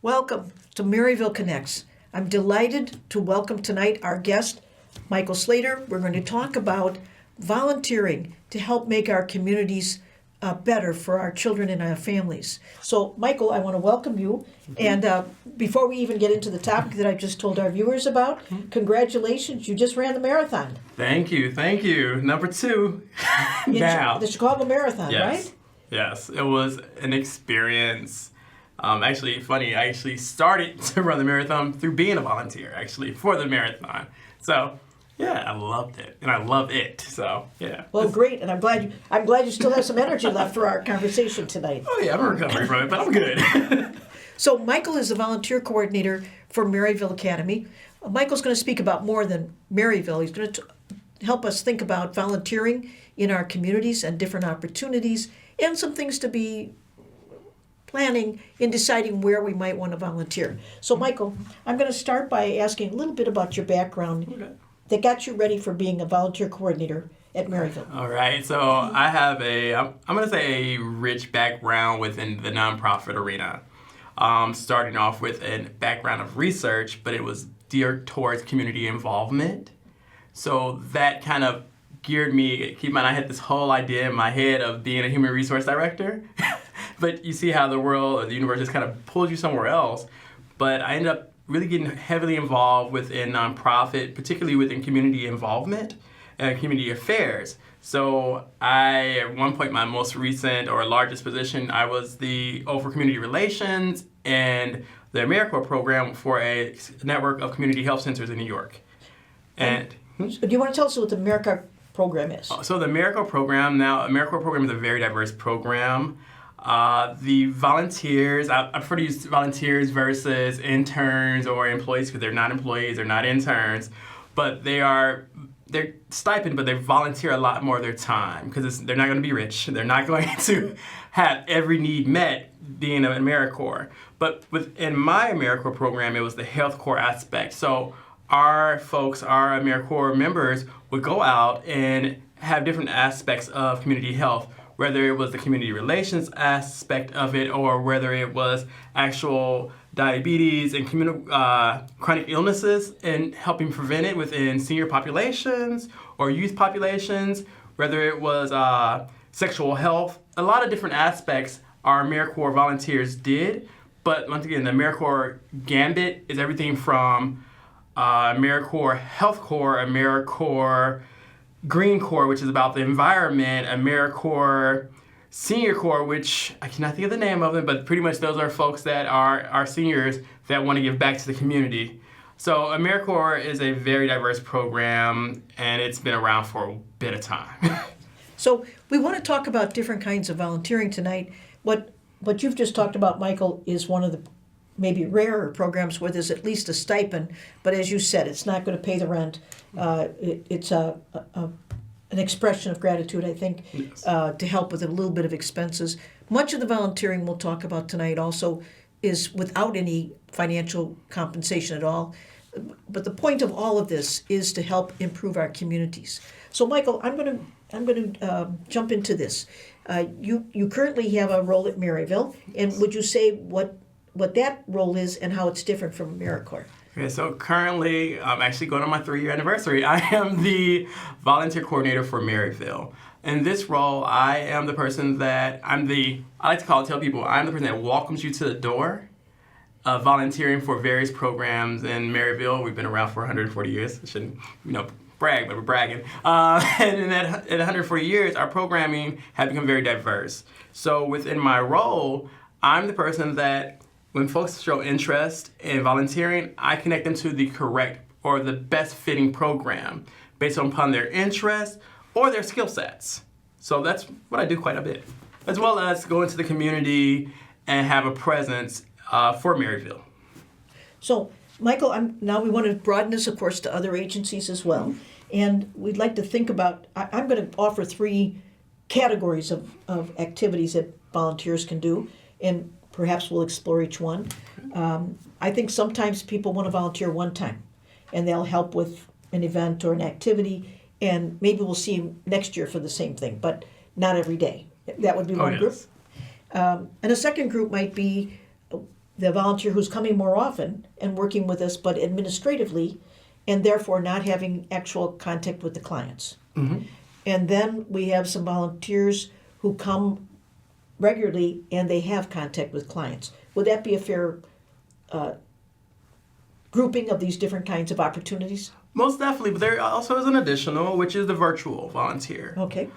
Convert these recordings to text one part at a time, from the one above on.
Welcome to Maryville Connects. I'm delighted to welcome tonight our guest, Michael Slander. We're going to talk about volunteering to help make our communities better for our children and our families. So, Michael, I want to welcome you. And before we even get into the topic that I just told our viewers about, congratulations, you just ran the marathon. Thank you. Number 2 now. The Chicago Marathon, Yes. right? Yes, it was an experience. Actually, funny, I actually started to run the marathon through being a volunteer, actually, for the marathon. So, yeah, I loved it, and I love it. So, yeah. Well, great, and I'm glad you still have some energy left for our conversation tonight. Oh, yeah, I'm recovering from it, but I'm good. So, Michael is the volunteer coordinator for Maryville Academy. Michael's going to speak about more than Maryville. He's going to help us think about volunteering in our communities and different opportunities and some things to be planning in deciding where we might want to volunteer. So, Michael, I'm going to start by asking a little bit about your background that got you ready for being a volunteer coordinator at Maryville. All right, so I have I'm going to say a rich background within the nonprofit arena. Starting off with a background of research, but it was geared towards community involvement. So that kind of geared me, keep in mind I had this whole idea in my head of being a human resource director. But you see how the world or the universe just kind of pulls you somewhere else. But I ended up really getting heavily involved within nonprofit, particularly within community involvement and community affairs. So at one point, my most recent or largest position, I was the over community relations and the AmeriCorps program for a network of community health centers in New York. And do you want to tell us what the AmeriCorps program is? So the AmeriCorps program is a very diverse program. The volunteers, I prefer to use volunteers versus interns or employees because they're not employees, they're not interns, but they're stipend, but they volunteer a lot more of their time because they're not going to be rich. They're not going to have every need met being an AmeriCorps. But within my AmeriCorps program, it was the health core aspect. So our AmeriCorps members would go out and have different aspects of community health, whether it was the community relations aspect of it or whether it was actual diabetes and chronic illnesses and helping prevent it within senior populations or youth populations, whether it was sexual health. A lot of different aspects our AmeriCorps volunteers did, but once again, the AmeriCorps gambit is everything from AmeriCorps Health Corps, AmeriCorps Green Corps, which is about the environment, AmeriCorps Senior Corps, which I cannot think of the name of them, but pretty much those are folks that are seniors that want to give back to the community. So AmeriCorps is a very diverse program, and it's been around for a bit of time. So we want to talk about different kinds of volunteering tonight. What you've just talked about, Michael, is one of the maybe rarer programs where there's at least a stipend, but as you said, it's not going to pay the rent. It's an expression of gratitude, I think, Yes. To help with a little bit of expenses. Much of the volunteering we'll talk about tonight also is without any financial compensation at all. But the point of all of this is to help improve our communities. So, Michael, I'm going to jump into this. You currently have a role at Maryville, and would you say what that role is and how it's different from AmeriCorps? Okay, so currently, I'm actually going on my 3-year anniversary. I am the volunteer coordinator for Maryville. In this role, I am the person that I like to tell people, I'm the person that welcomes you to the door of volunteering for various programs in Maryville. We've been around for 140 years. I shouldn't, brag, but we're bragging. And in 140 years, our programming has become very diverse. So within my role, I'm the person that when folks show interest in volunteering, I connect them to the correct or the best fitting program based upon their interests or their skill sets. So that's what I do quite a bit, as well as go into the community and have a presence for Maryville. So, Michael, now we want to broaden this, of course, to other agencies as well. And we'd like to think about, I'm going to offer 3 categories of activities that volunteers can do, and perhaps we'll explore each one. I think sometimes people want to volunteer one time, and they'll help with an event or an activity, and maybe we'll see them next year for the same thing, but not every day. That would be one group. And a second group might be the volunteer who's coming more often and working with us, but administratively, and therefore not having actual contact with the clients. And then we have some volunteers who come regularly and they have contact with clients. Would that be a fair grouping of these different kinds of opportunities? Most definitely, but there also is an additional, which is the virtual volunteer. Okay.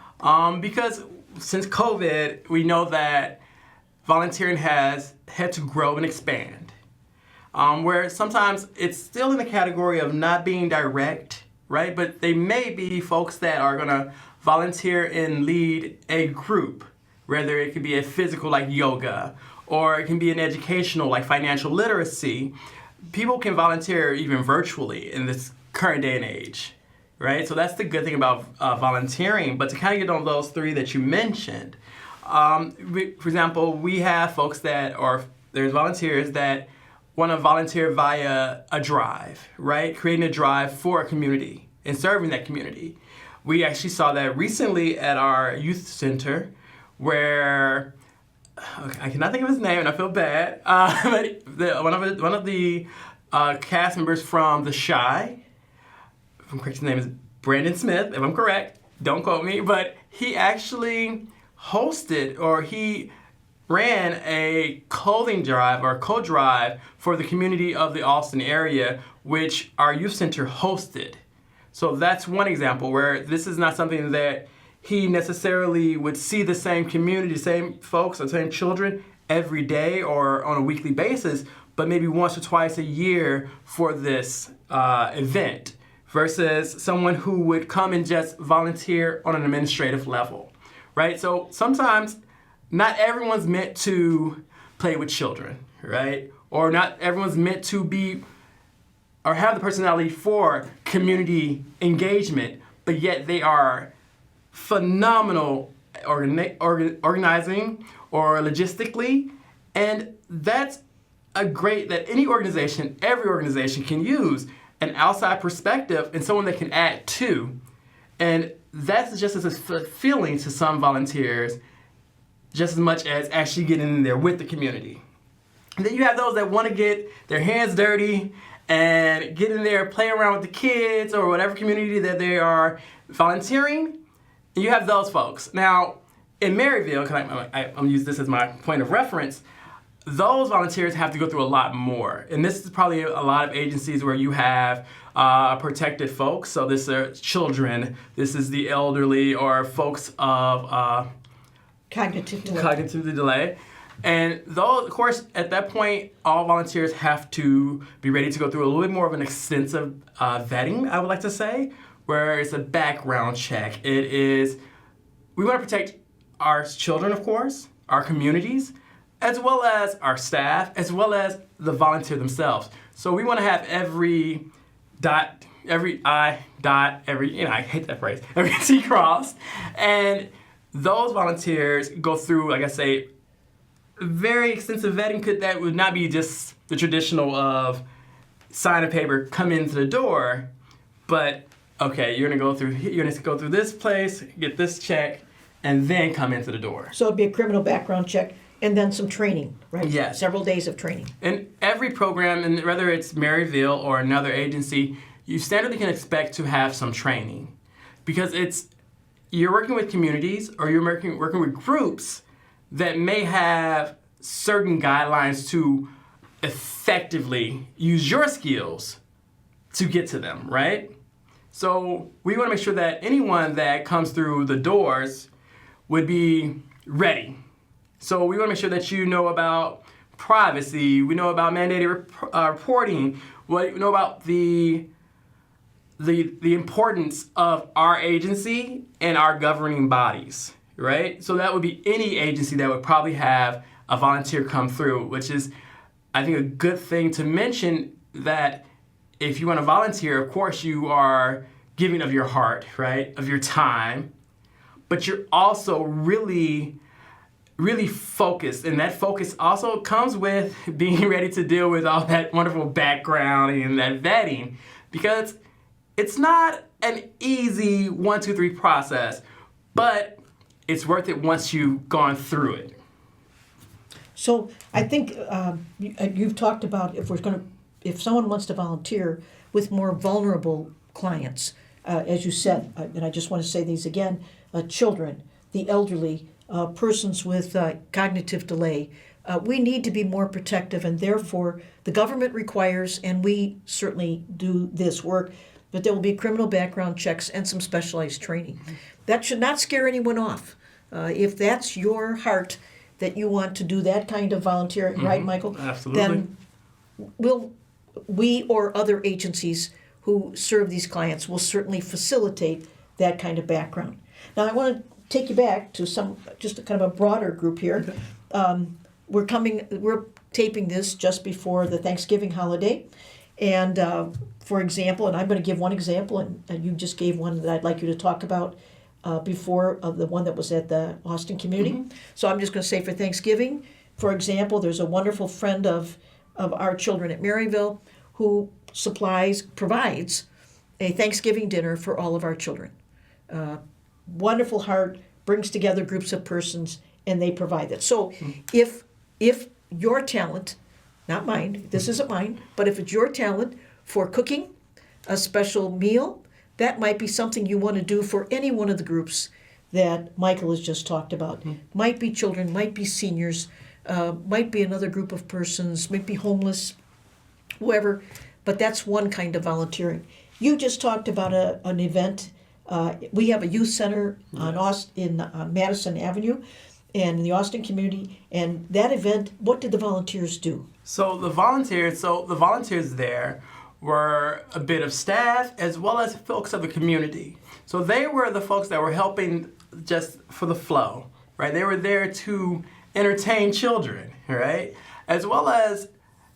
Because since COVID, we know that volunteering has had to grow and expand. Where sometimes it's still in the category of not being direct, right? But they may be folks that are going to volunteer and lead a group, whether it could be a physical like yoga, or it can be an educational like financial literacy. People can volunteer even virtually in this current day and age, right? So that's the good thing about volunteering. But to kind of get on those three that you mentioned, for example, we have folks there's volunteers that want to volunteer via a drive, right? Creating a drive for a community and serving that community. We actually saw that recently at our youth center where, I cannot think of his name and I feel bad, but one of the cast members from The Chi, if I'm correct, his name is Brandon Smith, if I'm correct, don't quote me, but he actually he ran a clothing drive or co-drive for the community of the Austin area, which our youth center hosted. So that's one example where this is not something that he necessarily would see the same community, same folks, or same children every day or on a weekly basis, but maybe once or twice a year for this event, versus someone who would come and just volunteer on an administrative level, right? So sometimes not everyone's meant to play with children, right? Or not everyone's meant to be or have the personality for community engagement, but yet they are phenomenal organizing or logistically, and that's that any organization, every organization can use an outside perspective and someone that can add to. And that's just as fulfilling to some volunteers, just as much as actually getting in there with the community. And then you have those that want to get their hands dirty and get in there, play around with the kids or whatever community that they are volunteering. And you have those folks. Now, in Maryville, I'm going to use this as my point of reference, those volunteers have to go through a lot more. And this is probably a lot of agencies where you have protected folks. So this are children, this is the elderly, or folks of Cognitive delay. And those, of course, at that point, all volunteers have to be ready to go through a little bit more of an extensive vetting, I would like to say, where it's a background check. We want to protect our children, of course, our communities, as well as our staff, as well as the volunteer themselves. So we want to have every I dot, I hate that phrase, every T crossed. And those volunteers go through, like I say, very extensive vetting. That would not be just the traditional of sign a paper, come into the door, but okay, you're gonna go through this place, get this check, and then come into the door. So it'd be a criminal background check and then some training, right? Yes. Several days of training. And every program, and whether it's Maryville or another agency, you standardly can expect to have some training, because you're working with communities or you're working with groups that may have certain guidelines to effectively use your skills to get to them, right? So we want to make sure that anyone that comes through the doors would be ready. So we want to make sure that you know about privacy, we know about mandated reporting, we know about the importance of our agency and our governing bodies, right? So that would be any agency that would probably have a volunteer come through, which is, I think, a good thing to mention, that if you want to volunteer, of course you are giving of your heart, right, of your time, but you're also really, really focused. And that focus also comes with being ready to deal with all that wonderful background and that vetting, because it's not an easy 1, 2, 3 process, but it's worth it once you've gone through it. So I think you've talked about if someone wants to volunteer with more vulnerable clients, as you said, and I just want to say these again, children, the elderly, persons with cognitive delay. We need to be more protective, and therefore the government requires, and we certainly do this work, but there will be criminal background checks and some specialized training. That should not scare anyone off. If that's your heart, that you want to do that kind of volunteer, right, Michael? Absolutely. Then we or other agencies who serve these clients will certainly facilitate that kind of background. Now, I want to take you back to just a kind of a broader group here. Okay. We're taping this just before the Thanksgiving holiday, and for example, and I'm going to give one example, and you just gave one that I'd like you to talk about before the one that was at the Austin community. So I'm just going to say for Thanksgiving, for example, there's a wonderful friend of our children at Maryville who provides a Thanksgiving dinner for all of our children. Wonderful heart, brings together groups of persons, and they provide that. So if your talent, not mine, this isn't mine, but if it's your talent for cooking a special meal, that might be something you want to do for any one of the groups that Michael has just talked about. Might be children, might be seniors, might be another group of persons, might be homeless, whoever, but that's one kind of volunteering. You just talked about an event. We have a youth center on Madison Avenue and in the Austin community, and that event, what did the volunteers do? So the volunteers there were a bit of staff as well as folks of the community. So they were the folks that were helping just for the flow, right? They were there to entertain children, right? As well as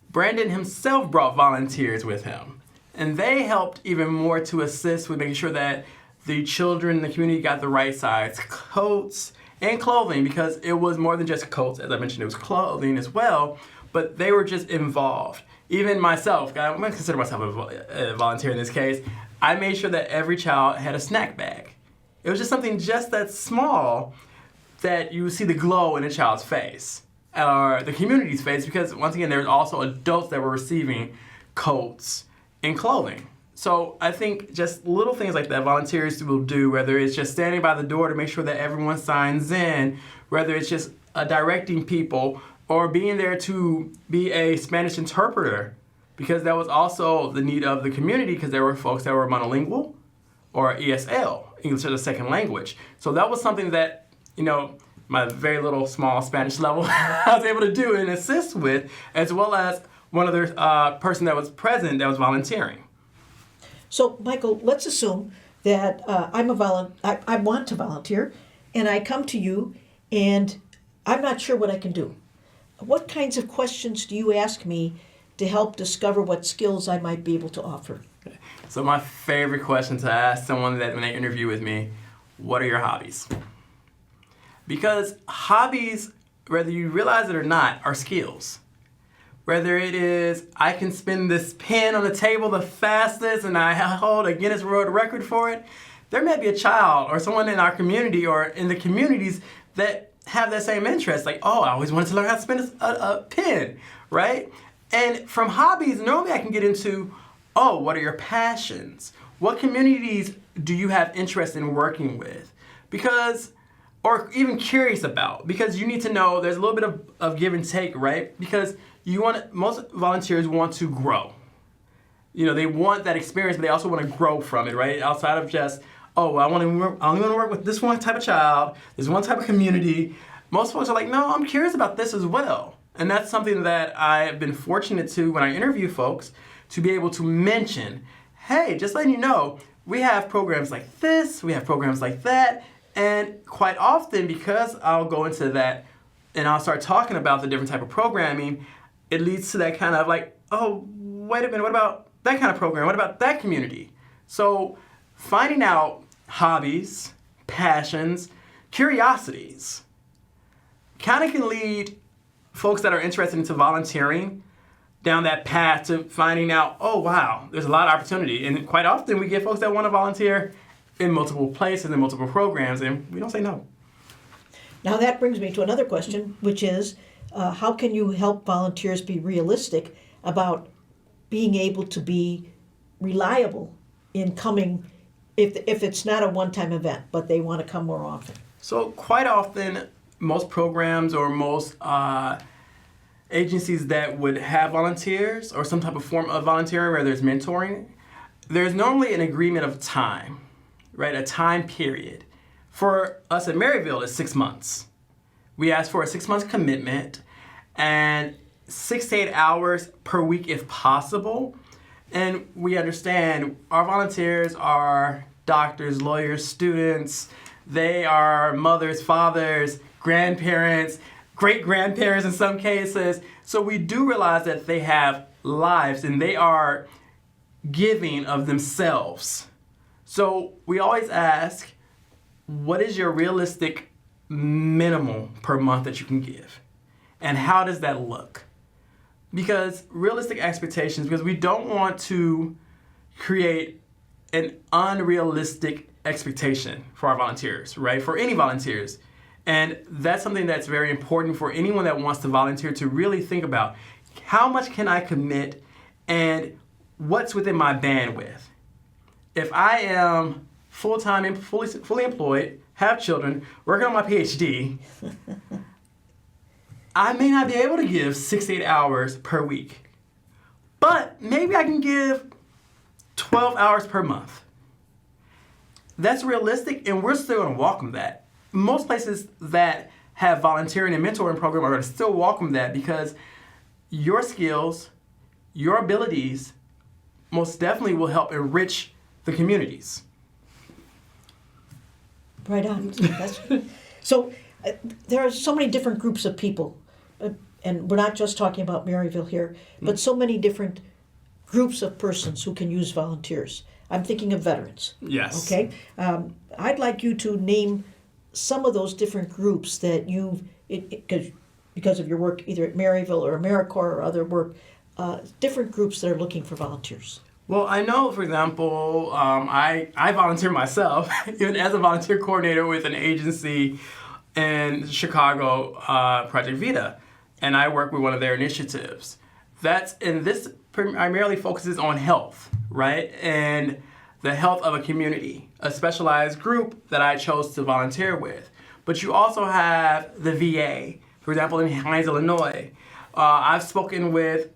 Brandon himself brought volunteers with him. And they helped even more to assist with making sure that the children in the community got the right size coats and clothing, because it was more than just coats. As I mentioned, it was clothing as well, but they were just involved. Even myself, I'm going to consider myself a volunteer in this case, I made sure that every child had a snack bag. It was just something just that small that you would see the glow in a child's face, or the community's face, because once again, there's also adults that were receiving coats and clothing. So I think just little things like that volunteers will do, whether it's just standing by the door to make sure that everyone signs in, whether it's just directing people, or being there to be a Spanish interpreter, because that was also the need of the community, because there were folks that were monolingual or ESL, English as a second language. So that was something that, my very little small Spanish level I was able to do and assist with, as well as one other person that was present that was volunteering. So, Michael, let's assume that I want to volunteer, and I come to you, and I'm not sure what I can do. What kinds of questions do you ask me to help discover what skills I might be able to offer? Okay. So my favorite question to ask someone that when they interview with me, what are your hobbies? Because hobbies, whether you realize it or not, are skills. Whether it is, I can spin this pen on the table the fastest and I hold a Guinness World Record for it, there may be a child or someone in our community or in the communities that have that same interest. Like, oh, I always wanted to learn how to spin a pen, right? And from hobbies, normally I can get into, oh, what are your passions? What communities do you have interest in working with? Or even curious about, because you need to know there's a little bit of give and take, right? Because most volunteers want to grow. They want that experience, but they also want to grow from it, right? Outside of just, oh, I only want to work with this one type of child, this one type of community. Most folks are like, no, I'm curious about this as well. And that's something that I've been fortunate to, when I interview folks, to be able to mention, hey, just letting you know, we have programs like this, we have programs like that. And quite often, because I'll go into that and I'll start talking about the different type of programming, it leads to that kind of like, oh, wait a minute, what about that kind of program? What about that community? So finding out hobbies, passions, curiosities kind of can lead folks that are interested into volunteering down that path to finding out, oh, wow, there's a lot of opportunity. And quite often we get folks that want to volunteer in multiple places and multiple programs, and we don't say no. Now that brings me to another question, which is, how can you help volunteers be realistic about being able to be reliable in coming if it's not a one-time event, but they want to come more often? So quite often, most programs or most agencies that would have volunteers or some type of form of volunteering, whether it's mentoring, there's normally an agreement of time, right? A time period. For us at Maryville, it's 6 months. We ask for a 6 month commitment and 6 to 8 hours per week if possible. And we understand our volunteers are doctors, lawyers, students. They are mothers, fathers, grandparents, great-grandparents in some cases. So we do realize that they have lives and they are giving of themselves. So we always ask, what is your realistic minimum per month that you can give? And how does that look? Because realistic expectations, because we don't want to create an unrealistic expectation for our volunteers, right? For any volunteers. And that's something that's very important for anyone that wants to volunteer to really think about. How much can I commit and what's within my bandwidth? If I am full-time and fully employed, have children, working on my PhD, I may not be able to give 6 to 8 hours per week. But maybe I can give 12 hours per month. That's realistic, and we're still going to welcome that. Most places that have volunteering and mentoring program are going to still welcome that because your skills, your abilities, most definitely will help enrich the communities. Right on. So there are so many different groups of people, and we're not just talking about Maryville here, but so many different groups of persons who can use volunteers. I'm thinking of veterans. Yes. Okay? I'd like you to name some of those different groups that you've, because of your work either at Maryville or AmeriCorps or other work, different groups that are looking for volunteers. Well, I know, for example, I volunteer myself, even as a volunteer coordinator with an agency in Chicago, Project Vita, and I work with one of their initiatives. This primarily focuses on health, right? And the health of a community, a specialized group that I chose to volunteer with. But you also have the VA, for example, in Hines, Illinois. I've spoken with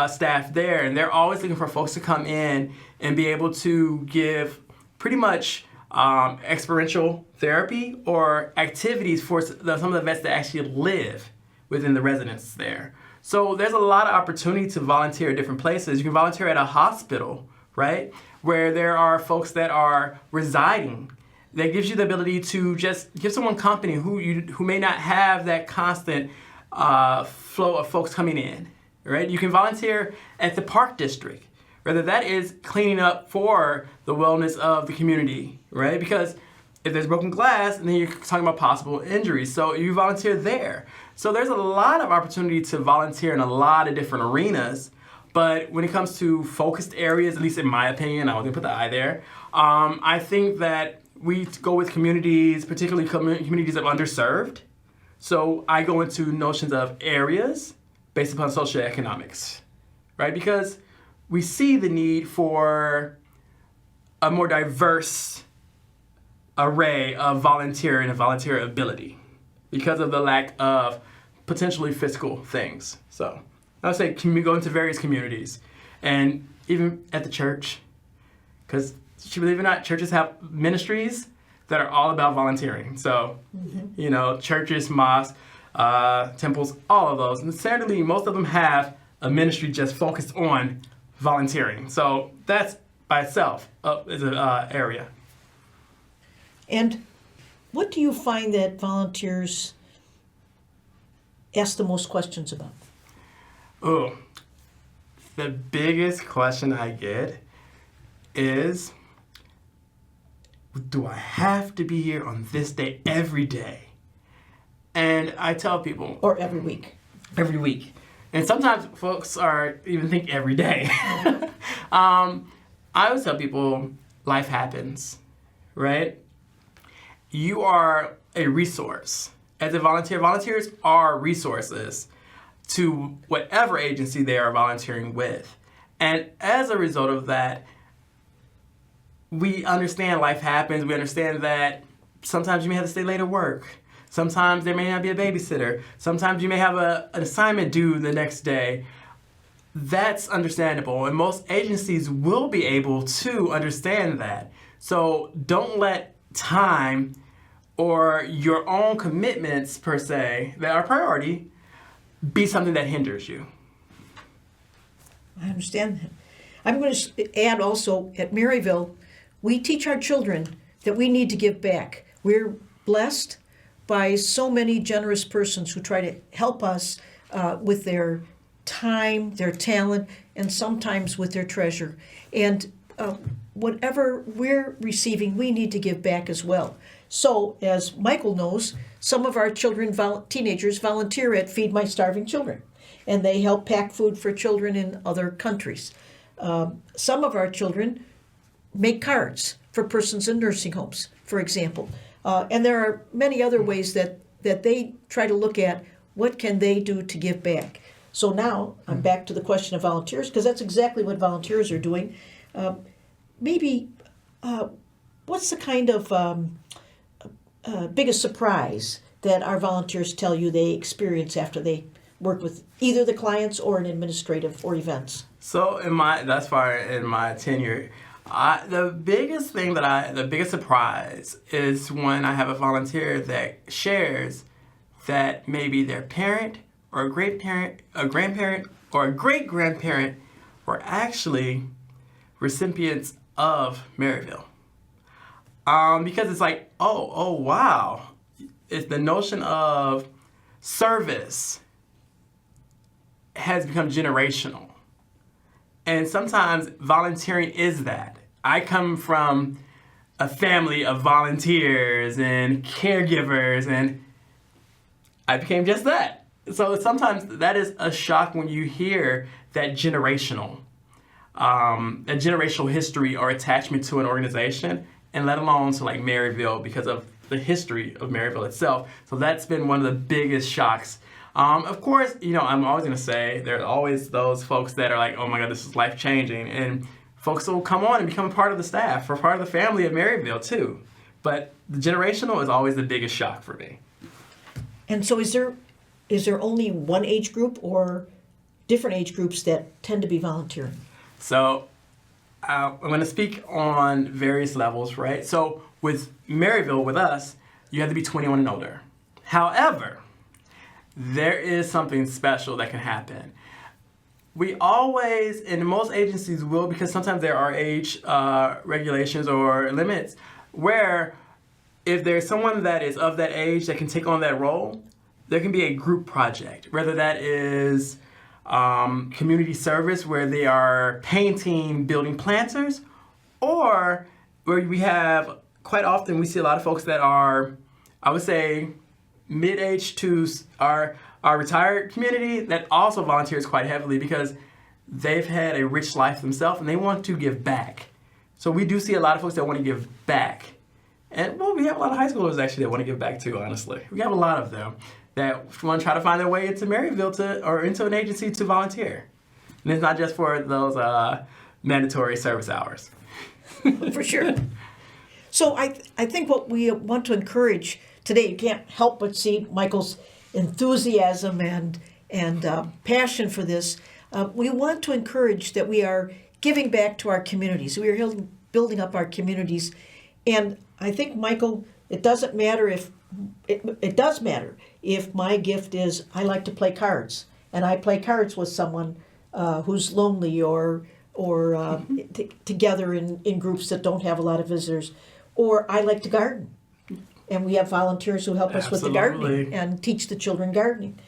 staff there, and they're always looking for folks to come in and be able to give pretty much experiential therapy or activities for some of the vets that actually live within the residence there. So there's a lot of opportunity to volunteer at different places. You can volunteer at a hospital, right, where there are folks that are residing. That gives you the ability to just give someone company who may not have that constant flow of folks coming in, right? You can volunteer at the park district, whether that is cleaning up for the wellness of the community, right? Because if there's broken glass, then you're talking about possible injuries, so you volunteer there. So there's a lot of opportunity to volunteer in a lot of different arenas, but when it comes to focused areas, at least in my opinion, I was gonna put the I there, I think that we go with communities, particularly communities of underserved. So I go into notions of areas based upon socioeconomics, right? Because we see the need for a more diverse array of volunteer and volunteer ability because of the lack of potentially fiscal things. So I would say we go into various communities and even at the church, because believe it or not, churches have ministries that are all about volunteering. So, you know, churches, mosques, temples, all of those. And certainly most of them have a ministry just focused on volunteering. So that's by itself is an area. And what do you find that volunteers ask the most questions about? Oh, the biggest question I get is, do I have to be here on this day every day? And I tell people... Or every week. Every week. And sometimes folks even think every day. I always tell people, life happens, right? You are a resource. As a volunteer, volunteers are resources. to whatever agency they are volunteering with. And as a result of that, we understand life happens. We understand that sometimes you may have to stay late at work. Sometimes there may not be a babysitter. Sometimes you may have an assignment due the next day. That's understandable, and most agencies will be able to understand that. So don't let time or your own commitments, per se, that are priority, be something that hinders you. I understand that. I'm going to add also, at Maryville, we teach our children that we need to give back. We're blessed by so many generous persons who try to help us with their time, their talent, and sometimes with their treasure. And whatever we're receiving, we need to give back as well. So, as Michael knows, some of our children, teenagers, volunteer at Feed My Starving Children, and they help pack food for children in other countries. Some of our children make cards for persons in nursing homes, for example. And there are many other ways that they try to look at what can they do to give back. So now I'm back to the question of volunteers, because that's exactly what volunteers are doing. Maybe what's the kind of biggest surprise that our volunteers tell you they experience after they work with either the clients or an administrative or events? So thus far in my tenure, the biggest surprise is when I have a volunteer that shares that maybe their parent or a great-parent, a grandparent, or a great-grandparent were actually recipients of Maryville. Because it's like, oh, wow. It's the notion of service has become generational. And sometimes volunteering is that. I come from a family of volunteers and caregivers, and I became just that. So sometimes that is a shock when you hear that generational history or attachment to an organization, and let alone to like Maryville because of the history of Maryville itself. So that's been one of the biggest shocks. Of course, I'm always going to say there's always those folks that are like, oh my God, this is life changing. And folks will come on and become a part of the staff or part of the family of Maryville too. But the generational is always the biggest shock for me. And so is there only one age group or different age groups that tend to be volunteering? So I'm going to speak on various levels, right? So with Maryville, with us, you have to be 21 and older. However, there is something special that can happen. We always, and most agencies will, because sometimes there are age regulations or limits, where if there's someone that is of that age that can take on that role, there can be a group project, whether that is community service where they are painting, building planters, or where we have, quite often we see a lot of folks that are, I would say, mid-age to our retired community that also volunteers quite heavily because they've had a rich life themselves and they want to give back. So we do see a lot of folks that want to give back. And well, we have a lot of high schoolers actually that want to give back too, honestly. We have a lot of them that want to try to find their way into Maryville or into an agency to volunteer. And it's not just for those mandatory service hours. For sure. So I think what we want to encourage today, you can't help but see Michael's enthusiasm and passion for this. We want to encourage that we are giving back to our communities. We are building up our communities. And I think, Michael, it doesn't matter if, it does matter if my gift is I like to play cards. And I play cards with someone who's lonely or together in groups that don't have a lot of visitors. Or I like to garden. And we have volunteers who help us with the gardening and teach the children gardening.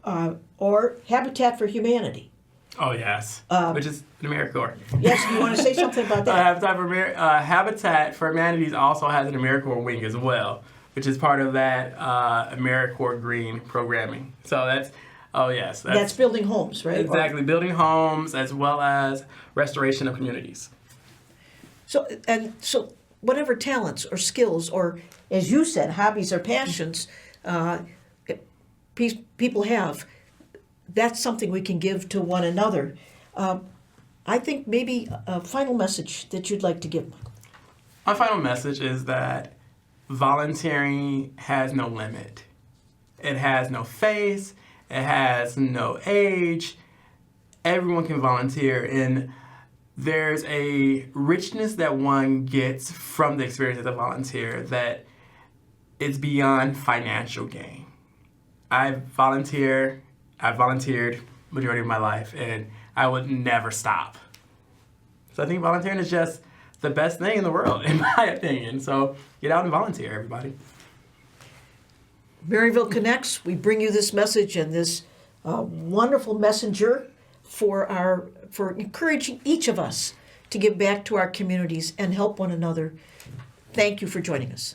Or Habitat for Humanity. Oh, yes. Which is an AmeriCorps. Yes, do you want to say something about that? Habitat for Humanities also has an AmeriCorps wing as well, which is part of that AmeriCorps Green programming. So that's building homes, right? Exactly, building homes as well as restoration of communities. So whatever talents or skills or, as you said, hobbies or passions people have, that's something we can give to one another. I think maybe a final message that you'd like to give, Michael. My final message is that volunteering has no limit. It has no face, it has no age. Everyone can volunteer, and there's a richness that one gets from the experience as a volunteer that is beyond financial gain. I've volunteered majority of my life, and I would never stop. So I think volunteering is just the best thing in the world, in my opinion. So get out and volunteer, everybody. Maryville Connects, we bring you this message and this wonderful messenger for encouraging each of us to give back to our communities and help one another. Thank you for joining us.